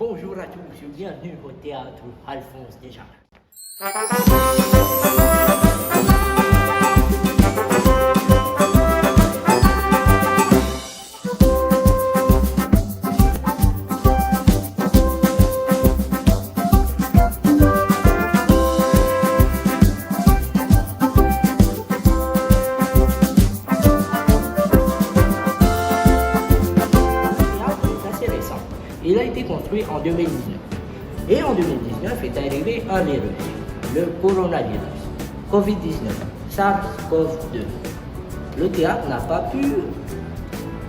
Bonjour à tous, bienvenue au théâtre Alphonse Desjardins. Assez récent. Il a été construit en 2019. Et en 2019 est arrivé un virus, le coronavirus, Covid-19, SARS-CoV-2. Le théâtre n'a pas pu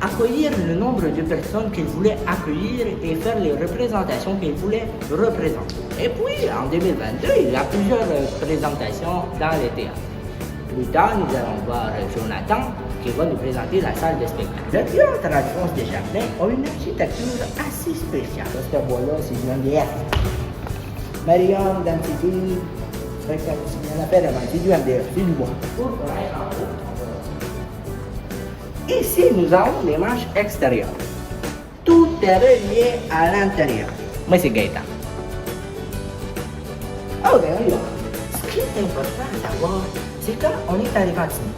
accueillir le nombre de personnes qu'il voulait accueillir et faire les représentations qu'il voulait représenter. Et puis, en 2022, il y a plusieurs présentations dans les théâtres. Plus tard, nous allons voir Jonathan qui va nous présenter la salle de spectacle. Le théâtre Alphonse Desjardins a une architecture assez spéciale. Ce bois-là, c'est du MDF. Marianne, dans ses filles, on appelle avant, c'est du MDF, c'est du bois. Ici, nous avons les marches extérieures. Tout est relié à l'intérieur. Moi, c'est Gaëtan. Oh, ben oui. Ce qui est important à savoir, c'est qu'on est à l'évangile.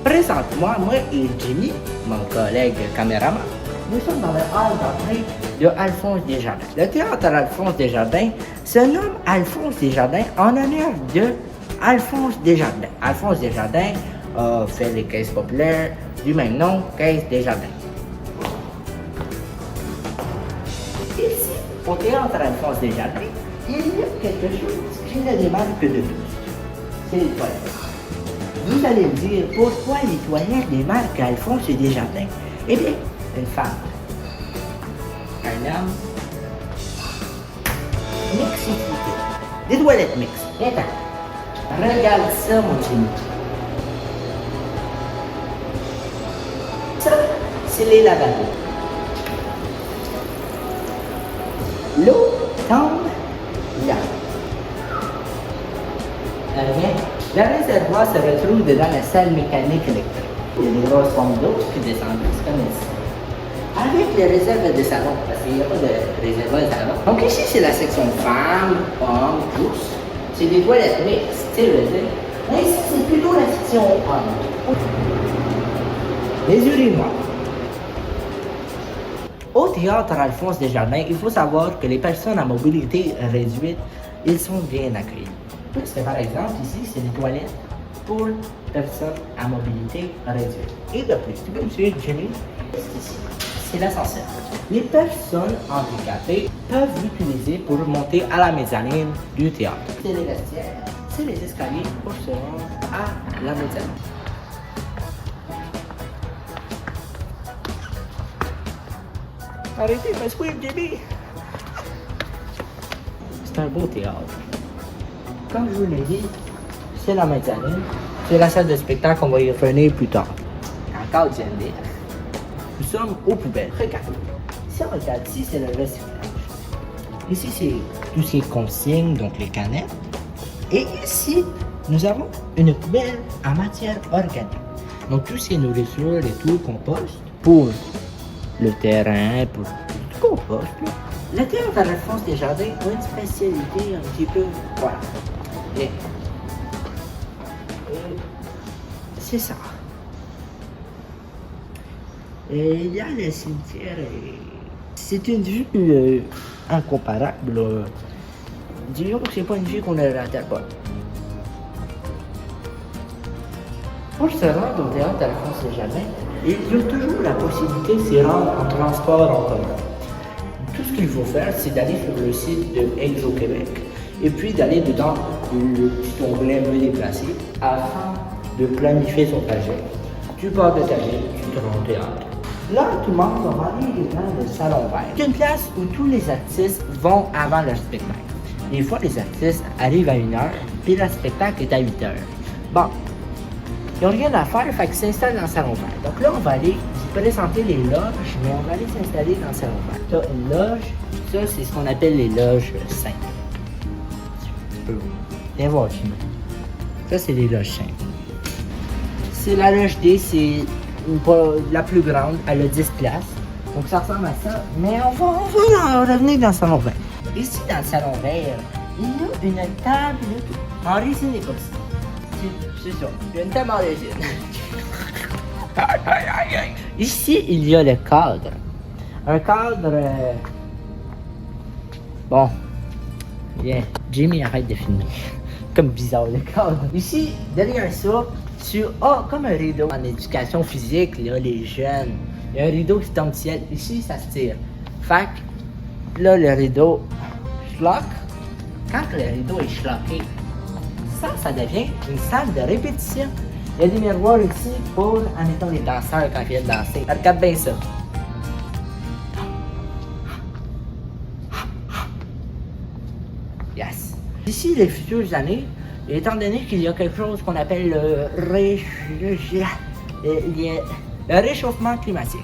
Présentement, moi et Jimmy, mon collègue caméraman, nous sommes dans le hall d'entrée de Alphonse Desjardins. Le théâtre Alphonse Desjardins se nomme Alphonse Desjardins en honneur de Alphonse Desjardins. Alphonse Desjardins a fait les caisses populaires du même nom, Caisse Desjardins. Ici, au théâtre Alphonse Desjardins, il y a quelque chose qui ne démarque de tous. C'est les toilettes. Vous allez me dire pourquoi les toilettes démarquent Alphonse Desjardins? Eh bien, une femme, un homme, mixité, des toilettes mixtes. Attends, regarde ça, mon Jimmy. Ça, c'est les lavabos. L'eau tombe là. Le réservoir se retrouve dans la salle mécanique électrique. Il y a des grosses pompes d'eau qui descendent comme ici. Avec les réserves de salon, parce qu'il n'y a pas de réservoir de salon. Donc ici, c'est la section femmes, hommes, tous. C'est des toilettes mixtes, tu sais, je veux dire. Mais ici, c'est plutôt la section hommes. Les urinoirs. Au théâtre Alphonse Desjardins, il faut savoir que les personnes à mobilité réduite, ils sont bien accueillis. Parce que par exemple, ici, c'est des toilettes pour personnes à mobilité réduite. Et de plus, tu peux me suivre, Jenny? Ici, c'est l'ascenseur. Les personnes handicapées peuvent l'utiliser pour monter à la mezzanine du théâtre. C'est les vestiaires, c'est les escaliers pour se rendre à la mezzanine. Arrêtez, me suivre, Jimmy! C'est un beau théâtre. Comme je vous l'ai dit, c'est la mezzanine, c'est la salle de spectacle, on va y revenir plus tard. Encore du MDF. Nous sommes aux poubelles. Regardez. Si on regarde ici, c'est le recyclage. Ici, c'est tout ce qui est consigne, donc les canettes. Et ici, nous avons une poubelle en matière organique. Donc, tout ce qui est nourriture et tout, compost, pour le terrain, pour le compost. Là. Le théâtre Alphonse Desjardins a une spécialité un petit peu, voilà. Et c'est ça. Et il y a le cimetière. C'est une vue incomparable. Disons que c'est pas une vue qu'on a à la bonne. Pour se rendre au théâtre Alphonse Desjardins, il y a toujours la possibilité de s'y rendre en transport en commun. Tout ce qu'il faut faire, c'est d'aller sur le site de Exo-Québec et puis d'aller dedans le petit onglet Me déplacer afin de planifier son trajet. Tu pars de ta ville, tu te rends au théâtre. Là, tout le monde va aller dans le salon vert. C'est une place où tous les artistes vont avant leur spectacle. Des fois, les artistes arrivent à 1h, puis leur spectacle est à 8h. Bon, ils n'ont rien à faire, fait qu'ils s'installent dans le salon vert. Donc là, on va aller présenter les loges, mais on va aller s'installer dans le salon vert. Tu as une loge, ça, c'est ce qu'on appelle les loges simples. Viens voir, Jimmy. Ça, c'est les loges simples. C'est la loge D, c'est la plus grande, elle a 10 places. Donc ça ressemble à ça, mais on va en revenir dans le salon vert. Ici, dans le salon vert, il y a une table en résine époxy. C'est ça, il y a une table en résine. Ici, il y a le cadre. Un cadre... Bon. Bien, Jimmy, arrête de filmer. Comme bizarre le cadre. Ici, derrière ça, tu as comme un rideau. En éducation physique, là, les jeunes, il y a un rideau qui tombe du ciel. Ici, ça se tire. Fait que, là, le rideau schlock. Quand le rideau est schlocké, ça devient une salle de répétition. Il y a des miroirs ici pour, admettons, les danseurs quand ils viennent danser. Regarde bien ça. Yes. D'ici les futures années, étant donné qu'il y a quelque chose qu'on appelle le réchauffement climatique,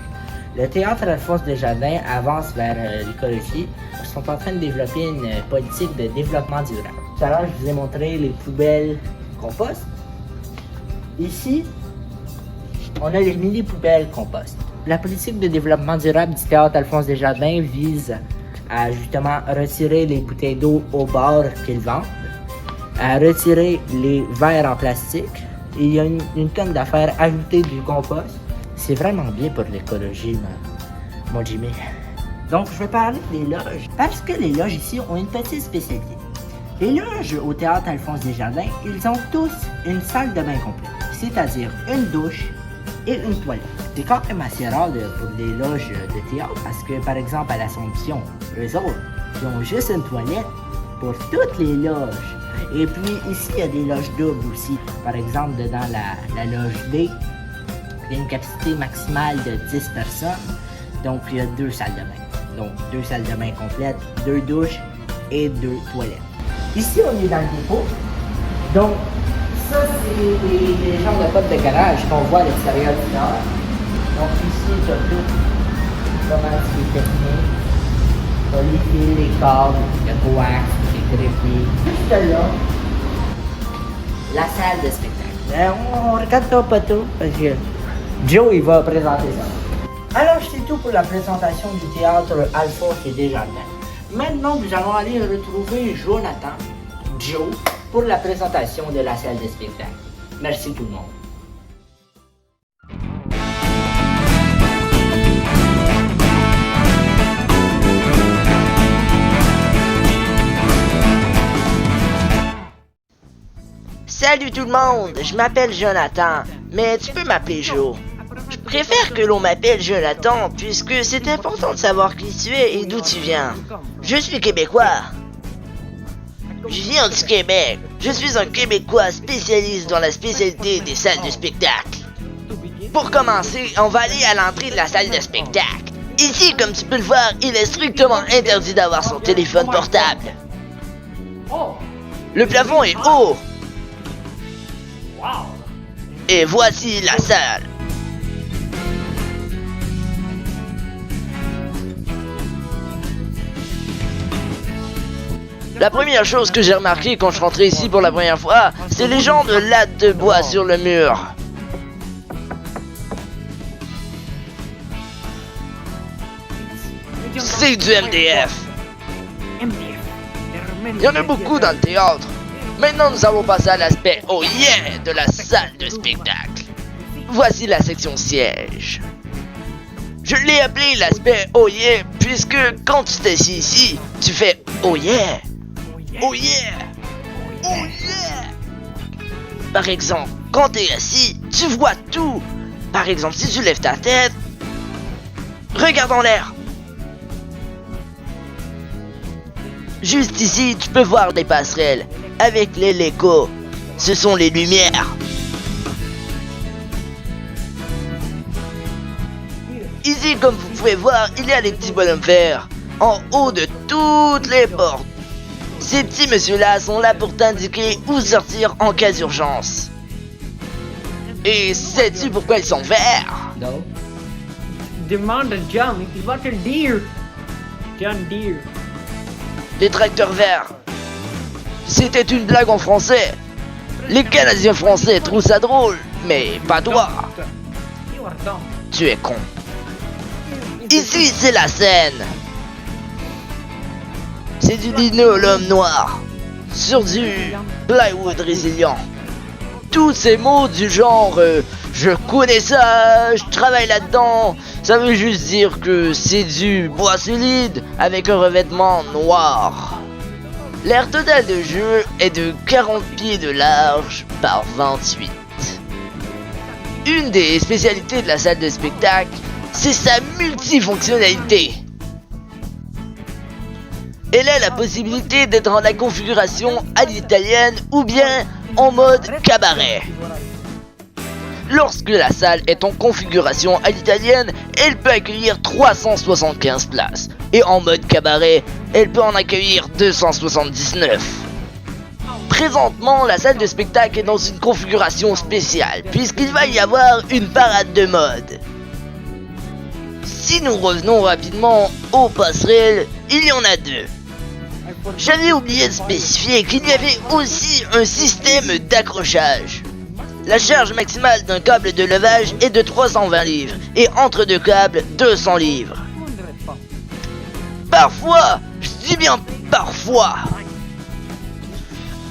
le théâtre Alphonse Desjardins avance vers l'écologie. Ils sont en train de développer une politique de développement durable. Tout à l'heure, je vous ai montré les poubelles compost. Ici, on a les mini-poubelles compost. La politique de développement durable du théâtre Alphonse Desjardins vise à justement retirer les bouteilles d'eau au bord qu'ils vendent, à retirer les verres en plastique. Il y a une tonne d'affaires, ajouter du compost. C'est vraiment bien pour l'écologie, mon Jimmy. Donc, je vais parler des loges, parce que les loges ici ont une petite spécialité. Les loges au théâtre Alphonse Desjardins, ils ont tous une salle de bain complète, c'est-à-dire une douche et une toilette. C'est quand même assez rare pour les loges de théâtre, parce que, par exemple, à l'Assomption, eux autres, ils ont juste une toilette pour toutes les loges. Et puis, ici, il y a des loges doubles aussi. Par exemple, dans la loge D, il y a une capacité maximale de 10 personnes, donc il y a 2 salles de bain. Donc, 2 salles de bain complètes, 2 douches et 2 toilettes. Ici, on est dans le dépôt. Donc, ça, c'est les genres de portes de garage qu'on voit à l'extérieur du théâtre. Donc, ici, tu as tout comment c'est technique. Tu as les fils, les câbles, le coax, les greffiers. Juste là, la salle de spectacle. On regarde pas tout parce que Joe, il va présenter ça. Alors, c'est tout pour la présentation du théâtre Alphonse Desjardins. Maintenant, nous allons aller retrouver Jonathan, Joe, pour la présentation de la salle de spectacle. Merci tout le monde. Salut tout le monde, je m'appelle Jonathan, mais tu peux m'appeler Joe. Je préfère que l'on m'appelle Jonathan puisque c'est important de savoir qui tu es et d'où tu viens. Je suis québécois. Je viens du Québec. Je suis un Québécois spécialiste dans la spécialité des salles de spectacle. Pour commencer, on va aller à l'entrée de la salle de spectacle. Ici, comme tu peux le voir, il est strictement interdit d'avoir son téléphone portable. Le plafond est haut. Et voici la salle. La première chose que j'ai remarqué quand je rentrais ici pour la première fois, c'est les gens de lattes de bois sur le mur. C'est du MDF. Il y en a beaucoup dans le théâtre. Maintenant, nous allons passer à l'aspect oh yeah de la salle de spectacle. Voici la section siège. Je l'ai appelé l'aspect oh yeah puisque quand tu t'assis ici, tu fais oh yeah, oh yeah, oh yeah. Par exemple, quand tu es assis, tu vois tout. Par exemple, si tu lèves ta tête, regarde en l'air. Juste ici, tu peux voir des passerelles avec les Lego. Ce sont les lumières. Ici, comme vous pouvez voir, il y a les petits bonhommes verts en haut de toutes les portes. Ces petits messieurs-là sont là pour t'indiquer où sortir en cas d'urgence. Et sais-tu pourquoi ils sont verts? Non. Demande à John, il va te le dire. John Deere. Les tracteurs verts. C'était une blague en français. Les Canadiens français trouvent ça drôle, mais pas toi. You are dumb. Tu es con. Ici, c'est la scène. C'est du linoleum noir sur du plywood résilient. Tous ces mots du genre je connais ça, je travaille là-dedans, ça veut juste dire que c'est du bois solide avec un revêtement noir. L'aire totale de jeu est de 40 pieds de large par 28. Une des spécialités de la salle de spectacle, c'est sa multifonctionnalité. Elle a la possibilité d'être en la configuration à l'italienne ou bien en mode cabaret. Lorsque la salle est en configuration à l'italienne, elle peut accueillir 375 places. Et en mode cabaret, elle peut en accueillir 279. Présentement, la salle de spectacle est dans une configuration spéciale, puisqu'il va y avoir une parade de mode. Si nous revenons rapidement aux passerelles, il y en a deux. J'avais oublié de spécifier qu'il y avait aussi un système d'accrochage. La charge maximale d'un câble de levage est de 320 livres et entre deux câbles 200 livres. Parfois, je dis bien parfois,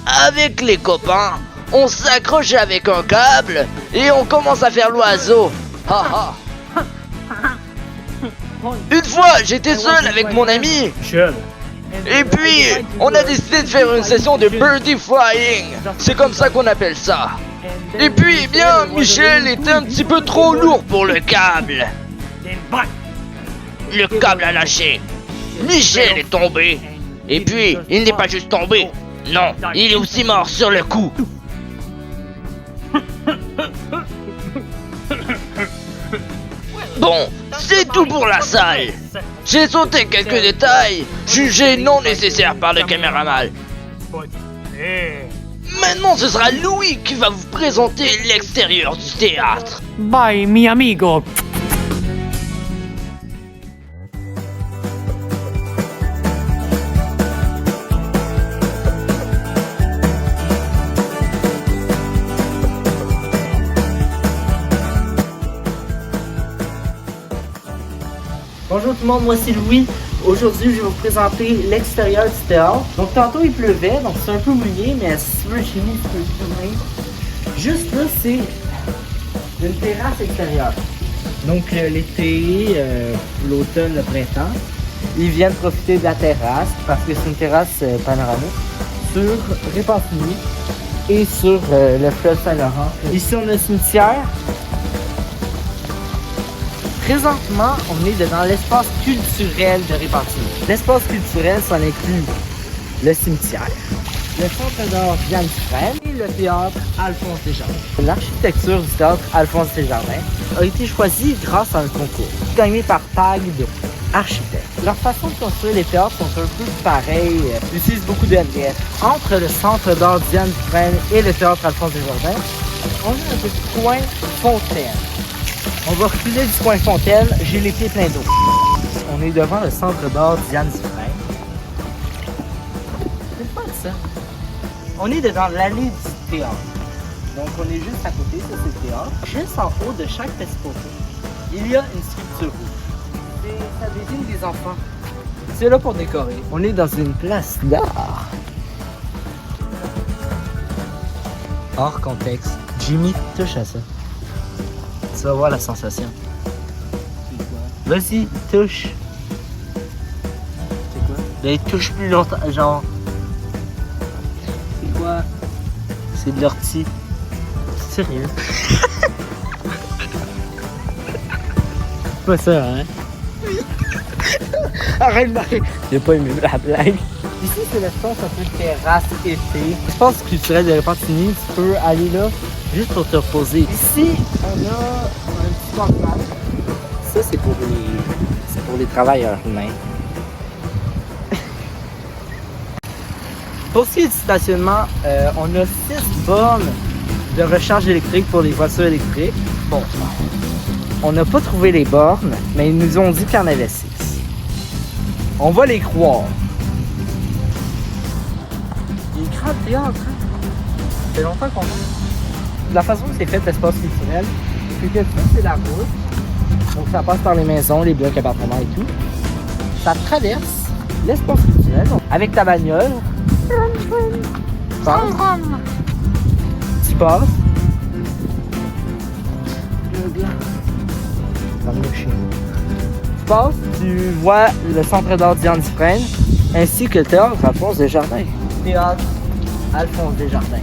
avec les copains, on s'accroche avec un câble et on commence à faire l'oiseau. Ha ha. Une fois, j'étais seul avec mon ami. Et puis, on a décidé de faire une session de birdie flying. C'est comme ça qu'on appelle ça. Et puis, eh bien, Michel était un petit peu trop lourd pour le câble. Le câble a lâché. Michel est tombé. Et puis, il n'est pas juste tombé. Non, il est aussi mort sur le coup. Bon, c'est tout pour la salle. J'ai sauté quelques détails jugés non nécessaires par le caméraman. Maintenant, ce sera Louis qui va vous présenter l'extérieur du théâtre. Bye, mi amigo. Bonjour tout le monde, moi c'est Louis. Aujourd'hui, je vais vous présenter l'extérieur du théâtre. Donc tantôt il pleuvait, donc c'est un peu mouillé, mais si tu veux chimie, tu peux le filmer. Juste là, c'est une terrasse extérieure. Donc l'été, l'automne, le printemps, ils viennent profiter de la terrasse parce que c'est une terrasse panoramique sur Repentigny et sur le fleuve Saint-Laurent. Ici, on a le cimetière. Présentement, on est dans l'espace culturel de Repentigny. L'espace culturel, ça inclut le cimetière, le centre d'art Diane Dufresne et le théâtre Alphonse Desjardins. L'architecture du théâtre Alphonse Desjardins a été choisie grâce à un concours gagné par PAGD Architectes. Leur façon de construire les théâtres sont un peu pareilles, ils utilisent beaucoup de MDF. Entre le centre d'art Diane Dufresne et le théâtre Alphonse Desjardins, on a un petit coin fontaine. On va reculer du coin fontaine, j'ai les pieds pleins d'eau. On est devant le centre d'art Diane Dufresne. C'est pas ça. On est devant l'allée du théâtre. Donc on est juste à côté, ça c'est le théâtre. Juste en haut de chaque petit poteau, il y a une sculpture rouge. Ça désigne des enfants. C'est là pour décorer. On est dans une place d'art. Hors contexte. Jimmy, touche à ça. Tu vas voir la sensation. Vas-y, touche. C'est quoi? Ben, touche plus longtemps, genre. C'est quoi? C'est de l'ortie. Sérieux? Pas ça, hein? Arrête, Marie! J'ai pas aimé la blague. Ici, c'est l'espace un peu terrasse été. L'espace culturel de Repentigny, tu peux aller là juste pour te reposer. Ici, on a un petit portail. Ça, c'est pour les travailleurs humains. Pour ce qui est du stationnement, on a 6 bornes de recharge électrique pour les voitures électriques. Bon, on n'a pas trouvé les bornes, mais ils nous ont dit qu'il y en avait 6. On va les croire. Il est grand le théâtre, hein? Ça fait longtemps qu'on a. La façon que c'est fait l'espace culturel, c'est que ça, c'est la route. Donc ça passe par les maisons, les blocs, appartements et tout. Ça traverse l'espace culturel. Donc, avec ta bagnole, tu passes. Tu passes, tu vois le centre d'art Diane Dufresne, ainsi que le théâtre Alphonse Desjardins. Théâtre Alphonse Desjardins.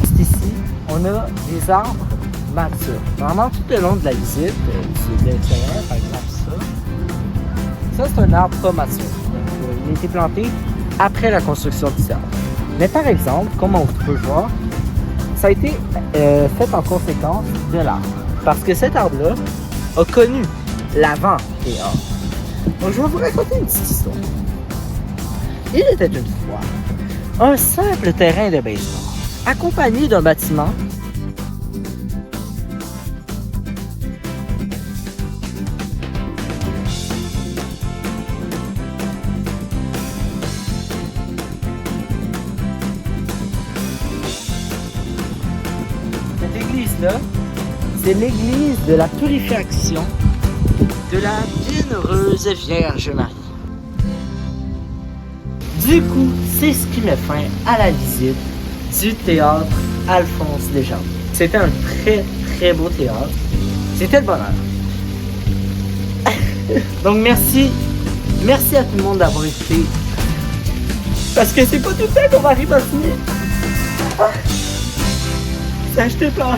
Juste ici, on a des arbres matures. Vraiment tout le long de la visite, c'est de l'extérieur, par exemple ça. Ça, c'est un arbre pas mature. Donc, il a été planté après la construction du théâtre. Mais par exemple, comme on peut voir, ça a été fait en conséquence de l'arbre. Parce que cet arbre-là a connu l'avant-théâtre. Donc, je vais vous raconter une petite histoire. Il était une fois un simple terrain de baseball, accompagné d'un bâtiment église-là, c'est l'église de la purification de la bienheureuse Vierge Marie. Du coup, c'est ce qui met fin à la visite du théâtre Alphonse Desjardins. C'était un très beau théâtre. C'était le bonheur. Donc merci à tout le monde d'avoir écouté. Parce que c'est pas tout le temps qu'on va arriver à finir. Ça, je t'ai pas.